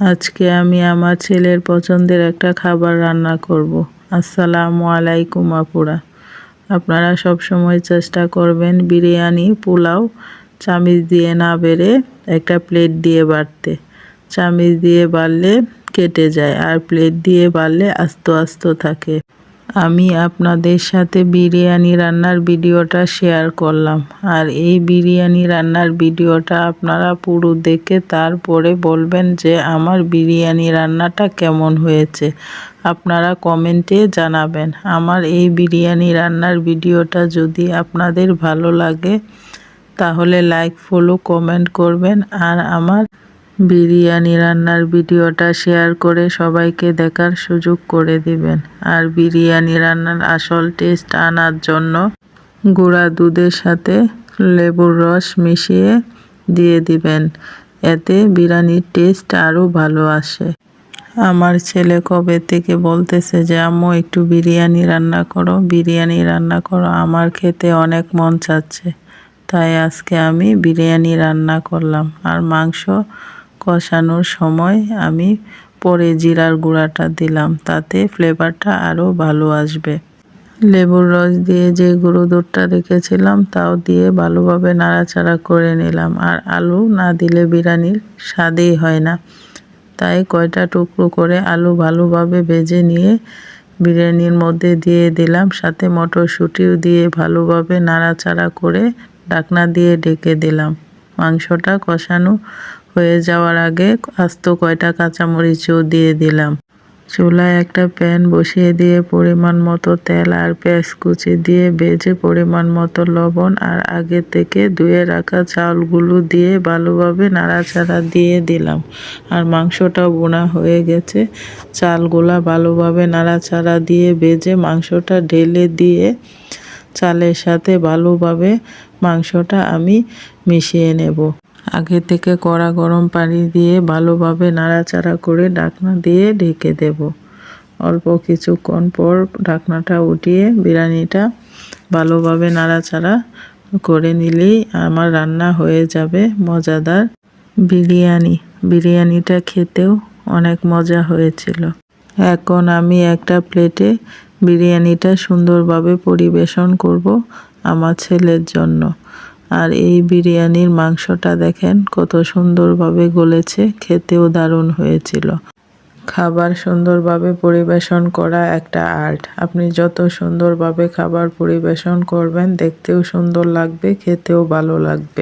আজকে আমি আমার ছেলের পছন্দের একটা খাবার রান্না করব। আসসালামু আলাইকুম আপুরা। আপনারা সব সময় চেষ্টা করবেন বিরিয়ানি পোলাও চামিচ দিয়ে না বেড়ে একটা প্লেট দিয়ে বাড়তে। চামিচ দিয়ে বাড়লে কেটে যায় আর প্লেট দিয়ে বাড়লে আস্ত আস্ত থাকে। আমি আপনাদের সাথে বিরিয়ানি রান্নার ভিডিওটা শেয়ার করলাম, আর এই বিরিয়ানি রান্নার ভিডিওটা আপনারা পুরো দেখে তারপরে বলবেন যে আমার বিরিয়ানি রান্নাটা কেমন হয়েছে। আপনারা কমেন্টে জানাবেন। আমার এই বিরিয়ানি রান্নার ভিডিওটা যদি আপনাদের ভালো লাগে তাহলে লাইক ফলো কমেন্ট করবেন, আর আমার বিরিয়ানি রান্নার ভিডিওটা শেয়ার করে সবাইকে দেখার সুযোগ করে দিবেন। আর বিরিয়ানি রান্নার আসল টেস্ট আনার জন্য গুঁড়া দুধের সাথে লেবুর রস মিশিয়ে দিয়ে দিবেন, এতে বিরিয়ানির টেস্ট আরও ভালো আসে। আমার ছেলে কবে থেকে বলতেছে যে আম্মু একটু বিরিয়ানি রান্না করো, বিরিয়ানি রান্না করো। আমার খেতে অনেক মন চাচ্ছে, তাই আজকে আমি বিরিয়ানি রান্না করলাম। আর মাংস কষানোর সময় আমি পরে জিরার গুঁড়াটা দিলাম, তাতে ফ্লেভারটা আরও ভালো আসবে। লেবুর রস দিয়ে যে গুঁড়ো দুধটা রেখেছিলাম তাও দিয়ে ভালোভাবে নাড়াচাড়া করে নিলাম। আর আলু না দিলে বিরিয়ানির স্বাদই হয় না, তাই কয়টা টুকরো করে আলু ভালোভাবে ভেজে নিয়ে বিরিয়ানির মধ্যে দিয়ে দিলাম, সাথে মটরশুঁটিও দিয়ে ভালোভাবে নাড়াচাড়া করে ঢাকনা দিয়ে ঢেকে দিলাম। মাংসটা কষানো হয়ে যাওয়ার আগে আস্ত কয়টা কাঁচামরিচও দিয়ে দিলাম। চুলায় একটা প্যান বসিয়ে দিয়ে পরিমাণ মতো তেল আর পেঁয়াজ কুচি দিয়ে ভেজে পরিমাণ মতো লবণ আর আগে থেকে ধুয়ে রাখা চাউলগুলো দিয়ে ভালোভাবে নাড়াচাড়া দিয়ে দিলাম। আর মাংসটাও বোনা হয়ে গেছে। চালগুলা ভালোভাবে নাড়াচাড়া দিয়ে ভেজে মাংসটা ঢেলে দিয়ে চালের সাথে ভালোভাবে মাংসটা আমি মিশিয়ে নেব। আগে থেকে কড়া গরম পানি দিয়ে ভালোভাবে নাড়াচাড়া করে ঢাকনা দিয়ে ঢেকে দেব। অল্প কিছুক্ষণ পর ঢাকনাটা উঠিয়ে বিরিয়ানিটা ভালোভাবে নাড়াচাড়া করে নিলেই আমার রান্না হয়ে যাবে মজাদার বিরিয়ানি। বিরিয়ানিটা খেতেও অনেক মজা হয়েছিল। এখন আমি একটা প্লেটে বিরিয়ানিটা সুন্দরভাবে পরিবেশন করব আমার ছেলের জন্য। আর এই বিরিয়ানির মাংসটা দেখেন কত সুন্দরভাবে গলেছে, খেতেও দারুণ হয়েছিল। খাবার সুন্দরভাবে পরিবেশন করা একটা আর্ট। আপনি যত সুন্দরভাবে খাবার পরিবেশন করবেন দেখতেও সুন্দর লাগবে, খেতেও ভালো লাগবে।